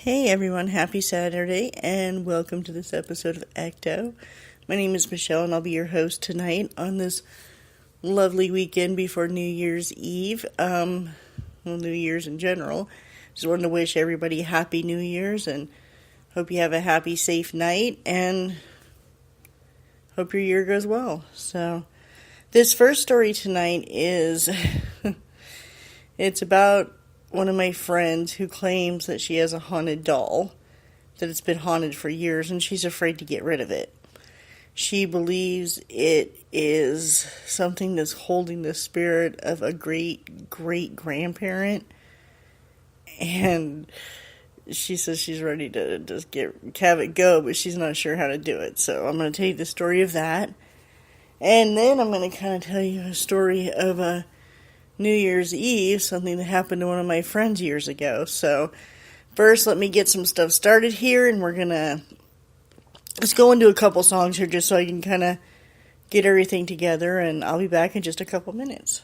Hey everyone, happy Saturday and welcome to this episode of Ecto. My name is Michelle and I'll be your host tonight on this lovely weekend before New Year's Eve. New Year's in general. Just wanted to wish everybody happy New Year's and hope you have a happy, safe night and hope your year goes well. So, this first story tonight is, it's about one of my friends who claims that she has a haunted doll, that it's been haunted for years, and she's afraid to get rid of it. She believes it is something that's holding the spirit of a great-great-grandparent, and she says she's ready to just have it go, but she's not sure how to do it. So I'm going to tell you the story of that, and then I'm going to kind of tell you a story of a New Year's Eve, something that happened to one of my friends years ago. So first, let me get some stuff started here, and we're gonna just go into a couple songs here just so I can kind of get everything together, and I'll be back in just a couple minutes.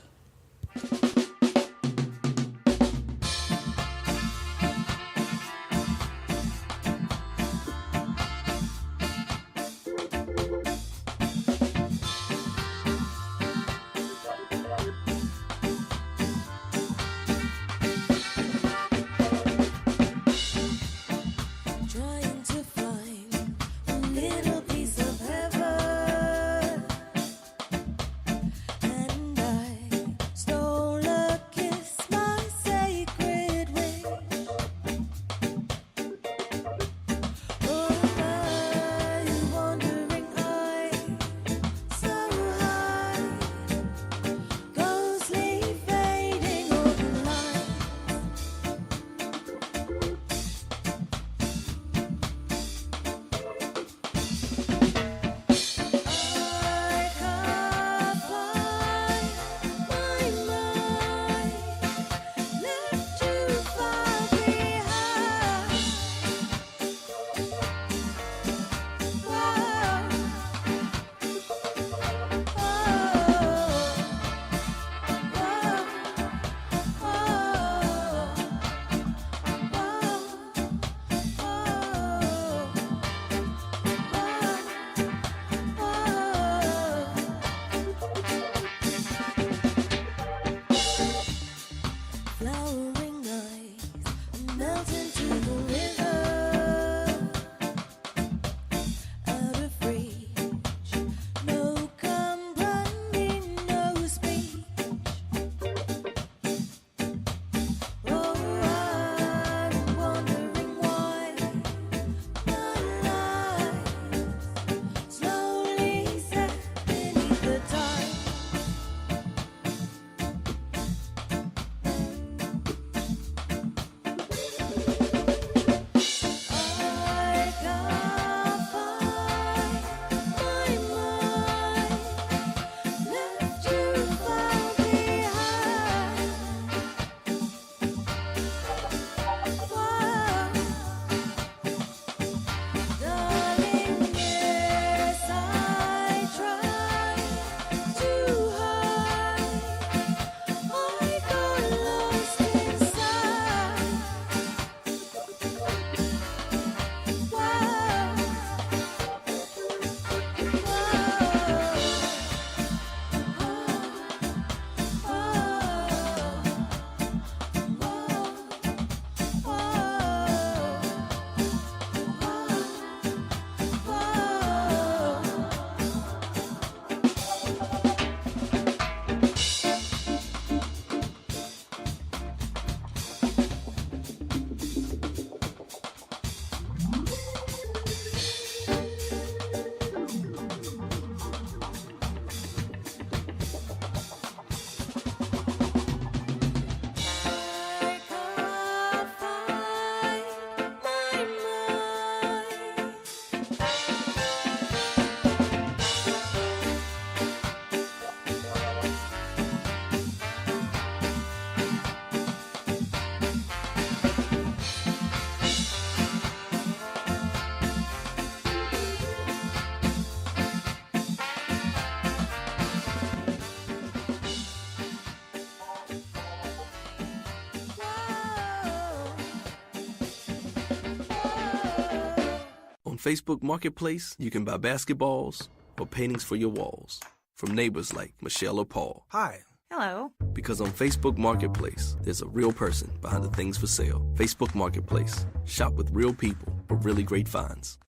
Facebook Marketplace, you can buy basketballs or paintings for your walls from neighbors like Michelle or Paul. Hi. Hello. Because on Facebook Marketplace, there's a real person behind the things for sale. Facebook Marketplace. Shop with real people for really great finds.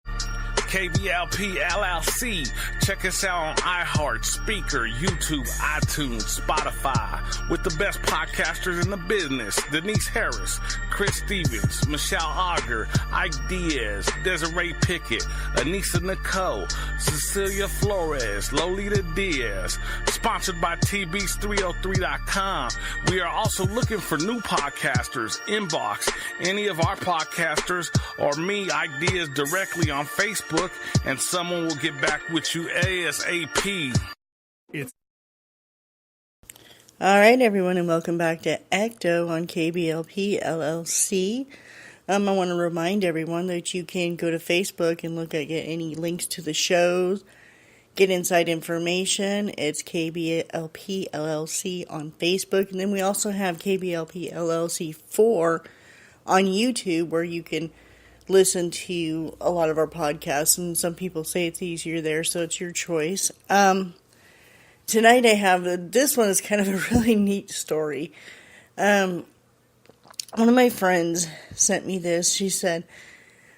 KBLP LLC. Check us out on iHeart, Speaker, YouTube, iTunes, Spotify. With the best podcasters in the business. Denise Harris, Chris Stevens, Michelle Auger, Ike Diaz, Desiree Pickett, Anissa Nicole, Cecilia Flores, Lolita Diaz. Sponsored by TBs303.com. We are also looking for new podcasters. Inbox any of our podcasters or me, Ike Diaz, directly on Facebook, and someone will get back with you ASAP. All right, everyone, and welcome back to Ecto on KBLP LLC. I want to remind everyone that you can go to Facebook and look at get any links to the shows, get inside information. It's KBLP LLC on Facebook, and then we also have KBLP LLC 4 on YouTube, where you can listen to a lot of our podcasts, and some people say it's easier there, so it's your choice. Tonight I have, this one is kind of a really neat story. One of my friends sent me this. She said,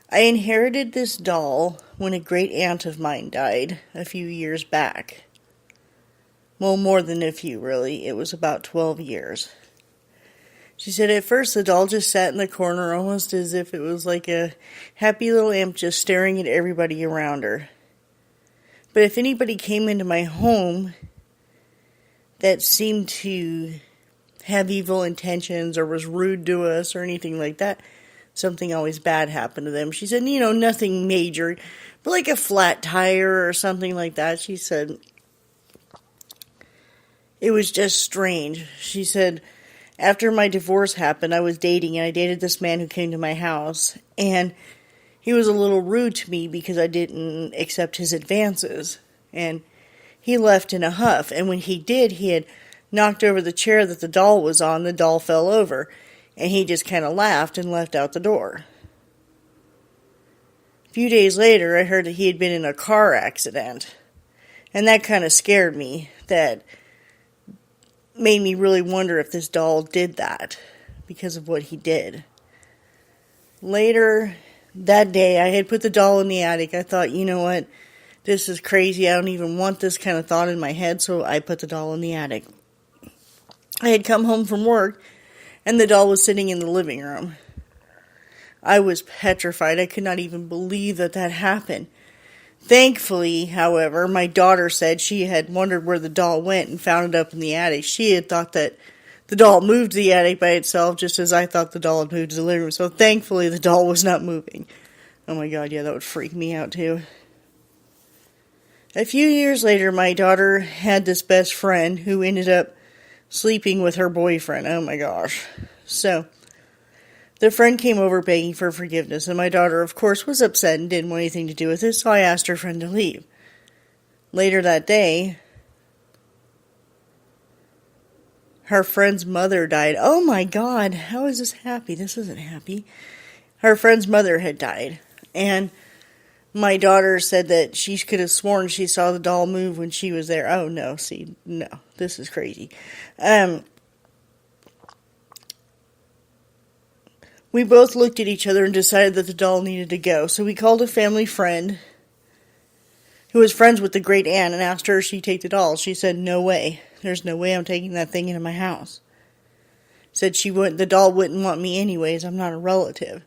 I inherited this doll when a great aunt of mine died a few years back. Well, more than a few, really. It was about 12 years. She said at first the doll just sat in the corner almost as if it was like a happy little imp just staring at everybody around her. But if anybody came into my home that seemed to have evil intentions or was rude to us or anything like that, something always bad happened to them. She said, nothing major, but like a flat tire or something like that. She said it was just strange. She said, after my divorce happened, I was dating, and I dated this man who came to my house, and he was a little rude to me because I didn't accept his advances, and he left in a huff, and when he did, he had knocked over the chair that the doll was on. The doll fell over, and he just kind of laughed and left out the door. A few days later, I heard that he had been in a car accident, and that kind of scared me. That made me really wonder if this doll did that because of what he did. Later that day, I had put the doll in the attic. I thought, you know what, this is crazy. I don't even want this kind of thought in my head, so I put the doll in the attic. I had come home from work, and the doll was sitting in the living room. I was petrified. I could not even believe that happened. Thankfully, however, my daughter said she had wondered where the doll went and found it up in the attic. She had thought that the doll moved to the attic by itself, just as I thought the doll had moved to the living room. So thankfully, the doll was not moving. Oh my God, yeah, that would freak me out too. A few years later, my daughter had this best friend who ended up sleeping with her boyfriend. Oh my gosh. So the friend came over begging for forgiveness, and my daughter, of course, was upset and didn't want anything to do with it, so I asked her friend to leave. Later that day, her friend's mother died. Oh my God, how is this happy? This isn't happy. Her friend's mother had died, and my daughter said that she could have sworn she saw the doll move when she was there. Oh no, no, this is crazy. We both looked at each other and decided that the doll needed to go. So we called a family friend who was friends with the great aunt and asked her if she'd take the doll. She said, no way. There's no way I'm taking that thing into my house. Said the doll wouldn't want me anyways. I'm not a relative.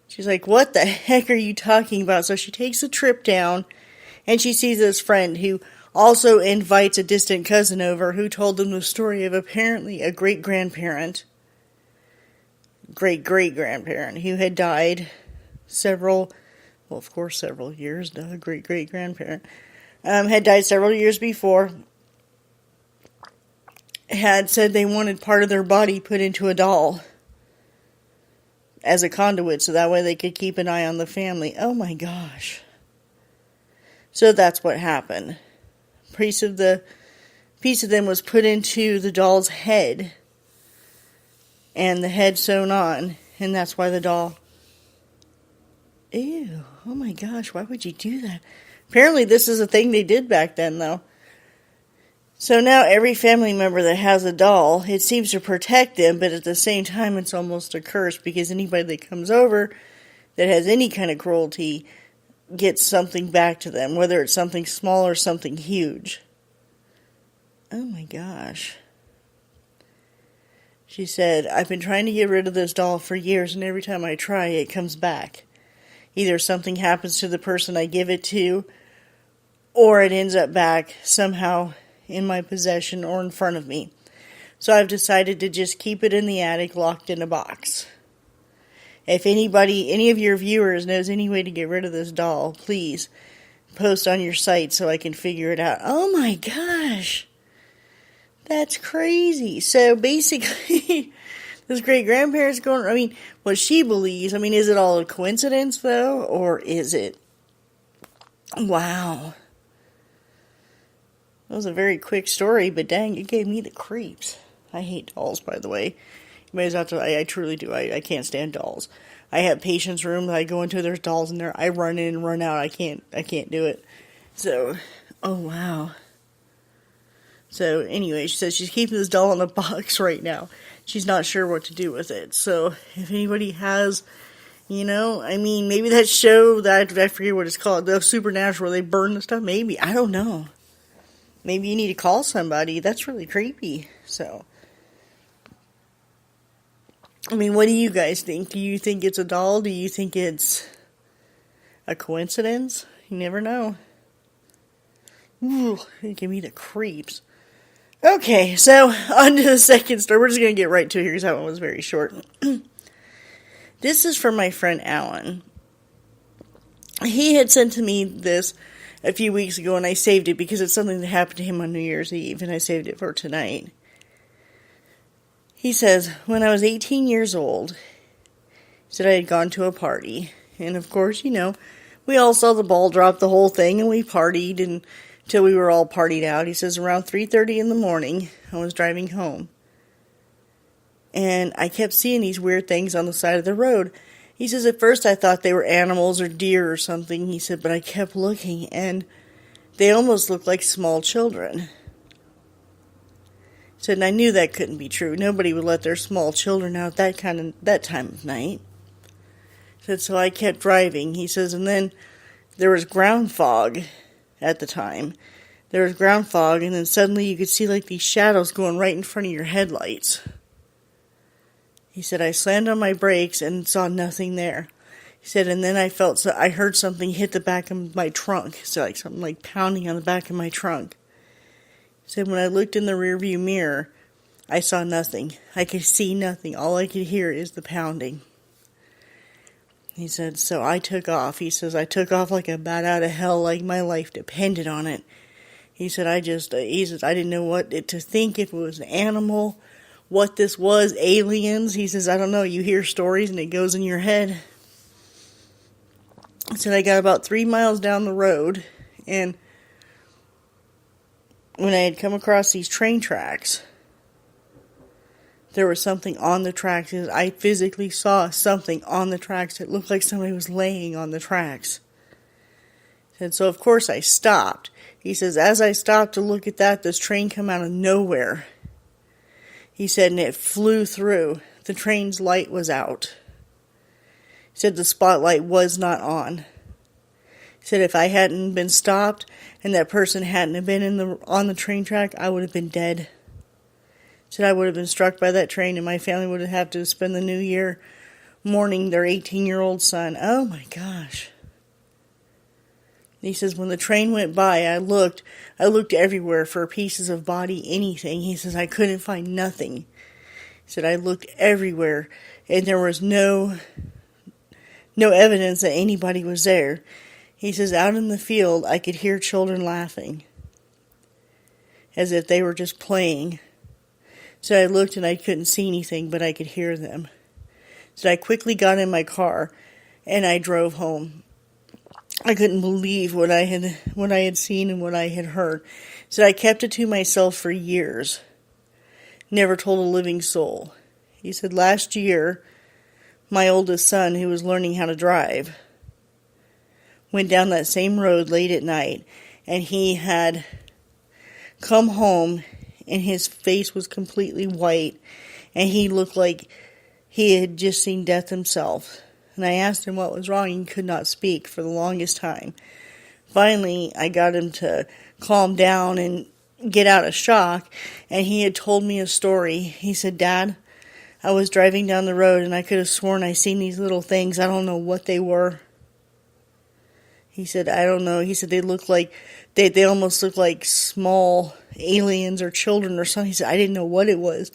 She's like, what the heck are you talking about? So she takes a trip down, and she sees this friend who also invites a distant cousin over who told them the story of apparently a great-great-grandparent who had died several years, great-great-grandparent, had died several years before, had said they wanted part of their body put into a doll as a conduit, so that way they could keep an eye on the family. Oh my gosh. So that's what happened. A piece of them was put into the doll's head, and the head sewn on, and that's why the doll Ew. Oh my gosh, why would you do that? Apparently this is a thing they did back then, though. So now every family member that has a doll, it seems to protect them, but at the same time it's almost a curse because anybody that comes over that has any kind of cruelty gets something back to them, whether it's something small or something huge. Oh my gosh. She said, I've been trying to get rid of this doll for years, and every time I try, it comes back. Either something happens to the person I give it to, or it ends up back somehow in my possession or in front of me. So I've decided to just keep it in the attic locked in a box. If any of your viewers knows any way to get rid of this doll, please post on your site so I can figure it out. Oh my gosh. That's crazy. So basically, this great-grandparent's going, what she believes, is it all a coincidence though? Or is it? Wow. That was a very quick story, but dang, it gave me the creeps. I hate dolls, by the way. I truly do. I can't stand dolls. I have patients' room that I go into, there's dolls in there. I run in and run out. I can't do it. So, oh wow. So anyway, she says she's keeping this doll in a box right now. She's not sure what to do with it. So if anybody has, maybe that show that I forget what it's called, the Supernatural, where they burn the stuff. Maybe, I don't know. Maybe you need to call somebody. That's really creepy. So, what do you guys think? Do you think it's a doll? Do you think it's a coincidence? You never know. Ooh, it gave me the creeps. Okay, so on to the second story. We're just going to get right to it here because that one was very short. This is from my friend Alan. He had sent to me this a few weeks ago, and I saved it because it's something that happened to him on New Year's Eve, and I saved it for tonight. He says, when I was 18 years old, he said I had gone to a party, and of course, we all saw the ball drop, the whole thing, and we partied until we were all partied out. He says around 3:30 in the morning, I was driving home, and I kept seeing these weird things on the side of the road. He says, at first I thought they were animals or deer or something. He said, but I kept looking, and they almost looked like small children. He said, and I knew that couldn't be true. Nobody would let their small children out that time of night. He said, so I kept driving. He says, and then there was ground fog at the time. There was ground fog, and then suddenly you could see like these shadows going right in front of your headlights. He said, I slammed on my brakes and saw nothing there. He said, and then I heard something hit the back of my trunk. So like something like pounding on the back of my trunk. He said, when I looked in the rearview mirror, I saw nothing. I could see nothing. All I could hear is the pounding. He said, so I took off. He says, I took off like a bat out of hell, like my life depended on it. He said, I didn't know what to think, if it was an animal, what this was, aliens. He says, I don't know, you hear stories and it goes in your head. He said, I got about 3 miles down the road, and when I had come across these train tracks, there was something on the tracks. I physically saw something on the tracks. It looked like somebody was laying on the tracks. He said, so of course I stopped. He says, as I stopped to look at that, this train come out of nowhere. He said, and it flew through. The train's light was out. He said the spotlight was not on. He said if I hadn't been stopped and that person hadn't been on the train track, I would have been dead. He said I would have been struck by that train, and my family would have to spend the new year mourning their 18-year-old son. Oh my gosh. He says, when the train went by, I looked everywhere for pieces of body, anything. He says, I couldn't find nothing. He said, I looked everywhere, and there was no evidence that anybody was there. He says, out in the field, I could hear children laughing, as if they were just playing. So I looked and I couldn't see anything, but I could hear them. So I quickly got in my car, and I drove home. I couldn't believe what I had seen and what I had heard. So I kept it to myself for years. Never told a living soul. He said last year, my oldest son, who was learning how to drive, went down that same road late at night, and he had come home, and his face was completely white, and he looked like he had just seen death himself. And I asked him what was wrong. He could not speak for the longest time. Finally, I got him to calm down and get out of shock, and he had told me a story. He said, "Dad, I was driving down the road, and I could have sworn I seen these little things. I don't know what they were." He said, "I don't know." He said, "They look like, they almost look like small aliens or children or something." He said, "I didn't know what it was."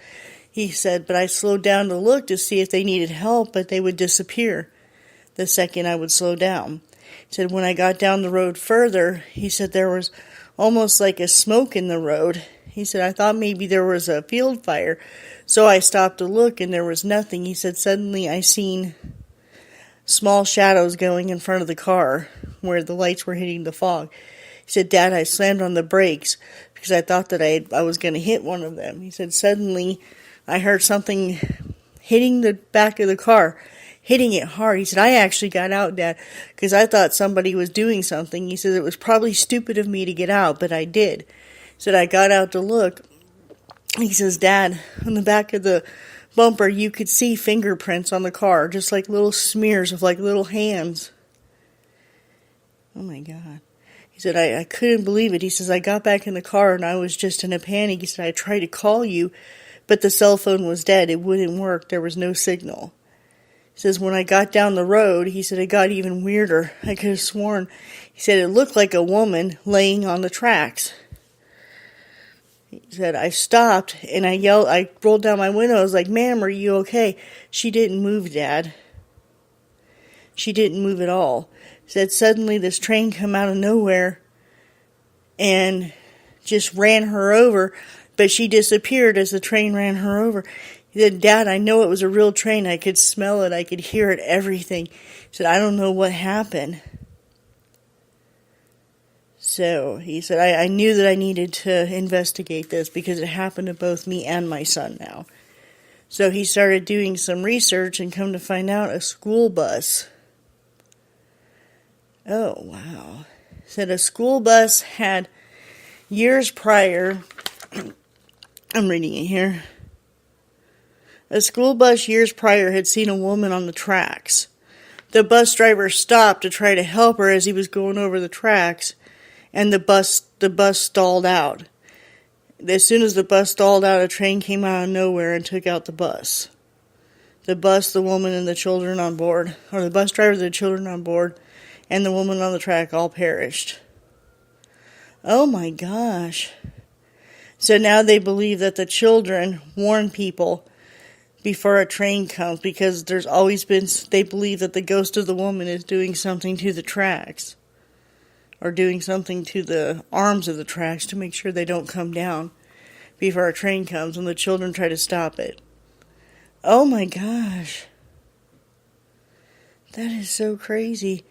He said, "But I slowed down to look to see if they needed help, but they would disappear the second I would slow down." He said, "When I got down the road further," he said, "there was almost like a smoke in the road." He said, "I thought maybe there was a field fire, so I stopped to look, and there was nothing." He said, "Suddenly I seen small shadows going in front of the car where the lights were hitting the fog." He said, "Dad, I slammed on the brakes because I thought that I was going to hit one of them." He said, "Suddenly I heard something hitting the back of the car, hitting it hard." He said, "I actually got out, Dad, because I thought somebody was doing something." He said, "It was probably stupid of me to get out, but I did." He said, "I got out to look." He says, "Dad, on the back of the bumper, you could see fingerprints on the car, just like little smears of like little hands." Oh my God. He said, I couldn't believe it. He says, "I got back in the car and I was just in a panic." He said, "I tried to call you, but the cell phone was dead. It wouldn't work. There was no signal." He says, "When I got down the road," he said, "it got even weirder. I could have sworn," he said, "it looked like a woman laying on the tracks." He said, "I stopped and I yelled, I rolled down my window. I was like, 'Ma'am, are you okay?' She didn't move, Dad. She didn't move at all." He said, "Suddenly this train come out of nowhere and just ran her over, but she disappeared as the train ran her over." He said, "Dad, I know it was a real train. I could smell it. I could hear it, everything." He said, "I don't know what happened." So he said, I knew that I needed to investigate this because it happened to both me and my son now. So he started doing some research and come to find out a school bus. Oh, wow. Said a school bus had years prior, I'm reading it here. A school bus years prior had seen a woman on the tracks. The bus driver stopped to try to help her as he was going over the tracks, and the bus stalled out. As soon as the bus stalled out, a train came out of nowhere and took out the bus. The bus, the woman, and the children on board, or the bus driver, the children on board, and the woman on the track all perished. Oh my gosh. So now they believe that the children warn people before a train comes, because there's always been, they believe that the ghost of the woman is doing something to the tracks, or doing something to the arms of the tracks to make sure they don't come down before a train comes, and the children try to stop it. Oh my gosh. That is so crazy.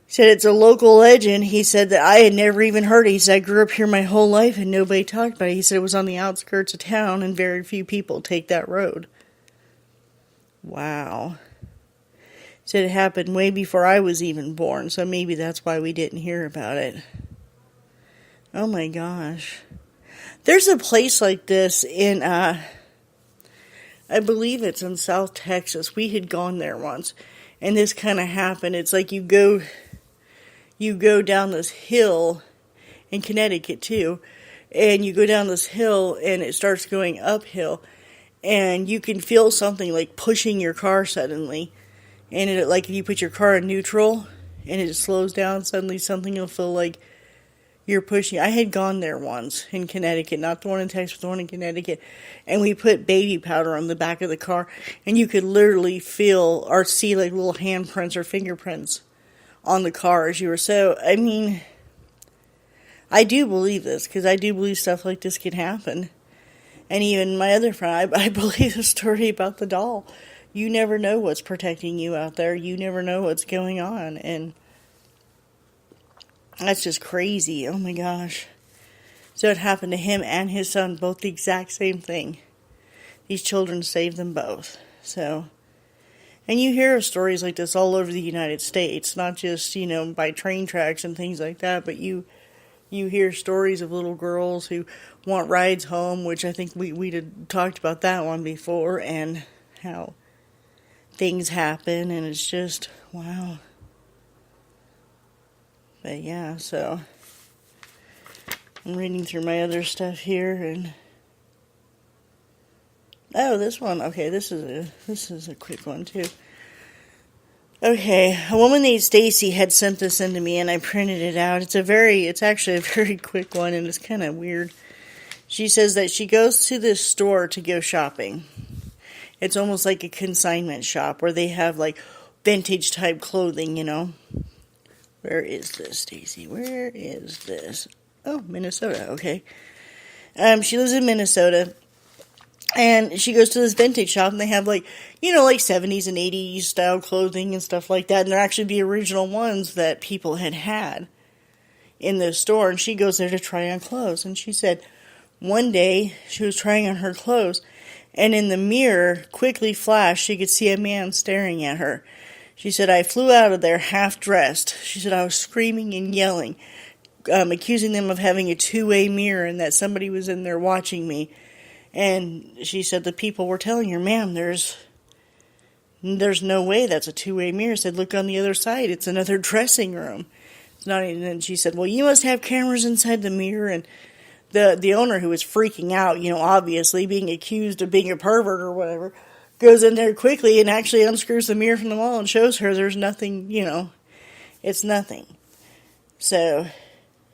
He said it's a local legend. He said that I had never even heard it. He said, "I grew up here my whole life and nobody talked about it." He said it was on the outskirts of town and very few people take that road. Wow. He said it happened way before I was even born, so maybe that's why we didn't hear about it. Oh my gosh. There's a place like this in, I believe it's in South Texas. We had gone there once, and this kind of happened. It's like you go down this hill in Connecticut too, and you go down this hill and it starts going uphill, and you can feel something like pushing your car suddenly, and it, like if you put your car in neutral and it slows down, suddenly something will feel like you're pushing. I had gone there once in Connecticut, not the one in Texas, but the one in Connecticut, and we put baby powder on the back of the car, and you could literally feel or see like little handprints or fingerprints on the car as you were. So, I mean, I do believe this, because I do believe stuff like this can happen. And even my other friend, I believe the story about the doll. You never know what's protecting you out there. You never know what's going on, and that's just crazy. Oh my gosh. So it happened to him and his son, both the exact same thing. These children saved them both. So, And you hear of stories like this all over the United States, not just, by train tracks and things like that, but you hear stories of little girls who want rides home, which I think we had talked about that one before, and how things happen, and it's just, wow. But yeah, so I'm reading through my other stuff here, and oh, this one, okay, this is a quick one too. Okay, a woman named Stacy had sent this in to me, and I printed it out. It's actually a very quick one, and it's kind of weird. She says that she goes to this store to go shopping. It's almost like a consignment shop where they have like vintage type clothing, Where is this, Stacy? Where is this? Oh, Minnesota, okay. She lives in Minnesota. And she goes to this vintage shop, and they have, like 70s and 80s style clothing and stuff like that. And they're actually the original ones that people had in this store. And she goes there to try on clothes. And she said one day she was trying on her clothes, and in the mirror, quickly flashed, she could see a man staring at her. She said, I flew out of there half-dressed. She said, I was screaming and yelling, accusing them of having a two-way mirror and that somebody was in there watching me. And she said the people were telling her, ma'am, there's no way that's a two-way mirror. Said, look on the other side. It's another dressing room. It's not even. And she said, well, you must have cameras inside the mirror. And the owner, who was freaking out, obviously being accused of being a pervert or whatever, goes in there quickly and actually unscrews the mirror from the wall and shows her there's nothing, it's nothing. So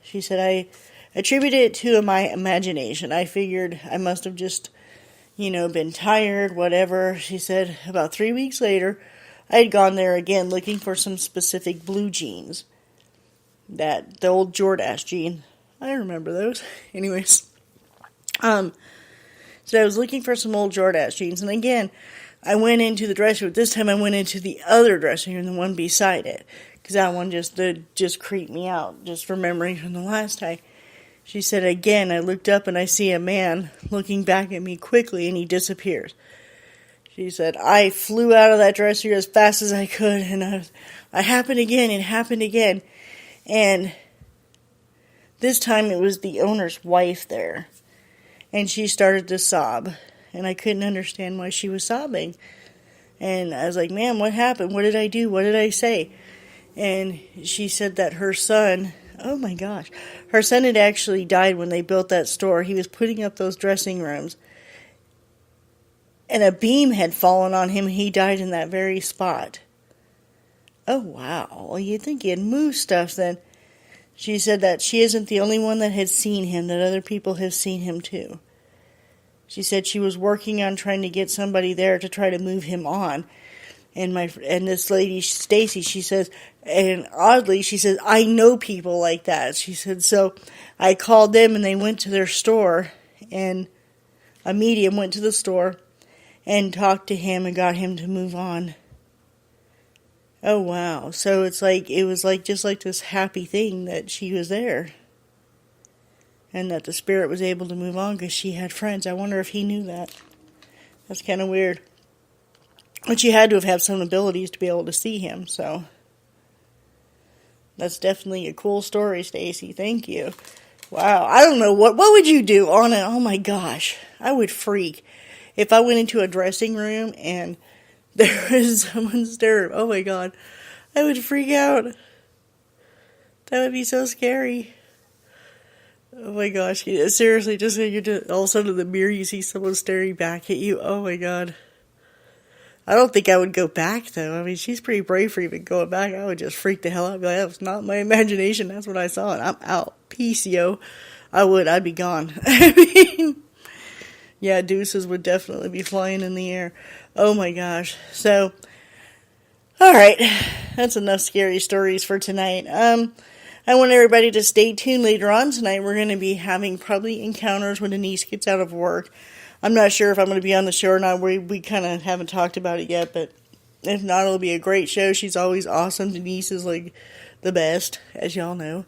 she said, I attributed it to my imagination. I figured I must have just, been tired, whatever. She said about 3 weeks later, I had gone there again looking for some specific blue jeans. The old Jordache jean. I remember those. Anyways. So I was looking for some old Jordache jeans. And again, I went into the dressing room. This time I went into the other dressing room, the one beside it. Because that one just creeped me out, just remembering from the last time. She said, again, I looked up and I see a man looking back at me quickly, and he disappears. She said, I flew out of that dressing room as fast as I could, and it happened again. And this time it was the owner's wife there. And she started to sob, and I couldn't understand why she was sobbing. And I was like, ma'am, what happened? What did I do? What did I say? And she said that her son... Oh my gosh. Her son had actually died when they built that store. He was putting up those dressing rooms. And a beam had fallen on him, and he died in that very spot. Oh wow. Well, you'd think he had moved stuff then. She said that she isn't the only one that had seen him, that other people have seen him too. She said she was working on trying to get somebody there to try to move him on. And this lady, Stacy, she says, and oddly, she says, I know people like that. She said, so I called them, and they went to their store, and a medium went to the store and talked to him and got him to move on. Oh, wow. So it was just like this happy thing that she was there. And that the spirit was able to move on because she had friends. I wonder if he knew that. That's kind of weird. But she had to have had some abilities to be able to see him, so that's definitely a cool story, Stacy. Thank you. Wow, I don't know what would you do on it? Oh my gosh, I would freak if I went into a dressing room and there was someone staring. Oh my god, I would freak out. That would be so scary. Oh my gosh, seriously, just all of a sudden in the mirror you see someone staring back at you. Oh my god. I don't think I would go back, though. I mean, she's pretty brave for even going back. I would just freak the hell out. Be like, that was not my imagination. That's what I saw, and I'm out. Peace, yo. I'd be gone. I mean, yeah, deuces would definitely be flying in the air. Oh, my gosh. So, all right. That's enough scary stories for tonight. I want everybody to stay tuned later on tonight. We're going to be having probably encounters when Denise gets out of work. I'm not sure if I'm going to be on the show or not. We kind of haven't talked about it yet, but if not, it'll be a great show. She's always awesome. Denise is like the best, as y'all know.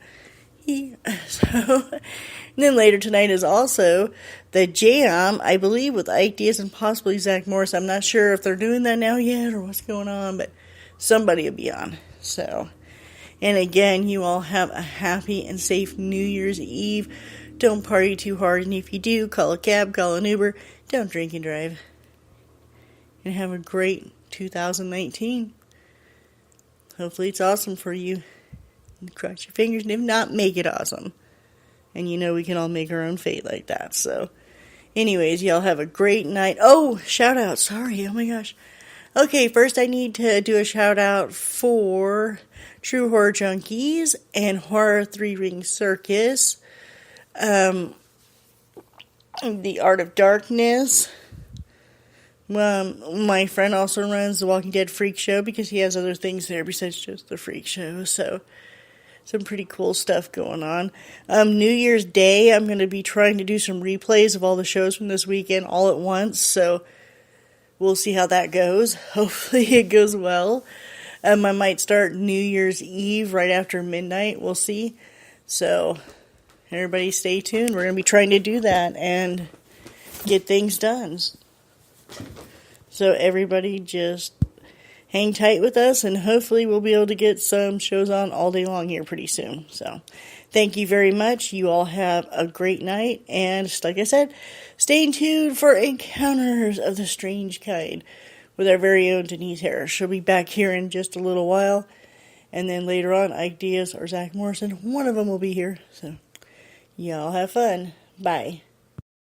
So, and then later tonight is also the Jam, I believe, with Ike Diaz and possibly Zach Morris. I'm not sure if they're doing that now yet or what's going on, but somebody will be on. So, and again, you all have a happy and safe New Year's Eve. Don't party too hard, and if you do, call a cab, call an Uber. Don't drink and drive. And have a great 2019. Hopefully it's awesome for you. Cross your fingers, and if not, make it awesome. And you know we can all make our own fate like that. So, anyways, y'all have a great night. Oh, shout out. Sorry. Oh my gosh. Okay, first I need to do a shout out for True Horror Junkies and Horror 3-Ring Circus. The Art of Darkness. My friend also runs the Walking Dead Freak Show because he has other things there besides just the Freak Show. So, some pretty cool stuff going on. New Year's Day, I'm going to be trying to do some replays of all the shows from this weekend all at once. So, we'll see how that goes. Hopefully it goes well. I might start New Year's Eve right after midnight. We'll see. So, everybody stay tuned. We're going to be trying to do that and get things done. So everybody just hang tight with us, and hopefully we'll be able to get some shows on all day long here pretty soon. So thank you very much. You all have a great night, and just like I said, stay tuned for Encounters of the Strange Kind with our very own Denise Harris. She'll be back here in just a little while, and then later on, Ike Diaz or Zach Morrison, one of them will be here. So y'all have fun. Bye.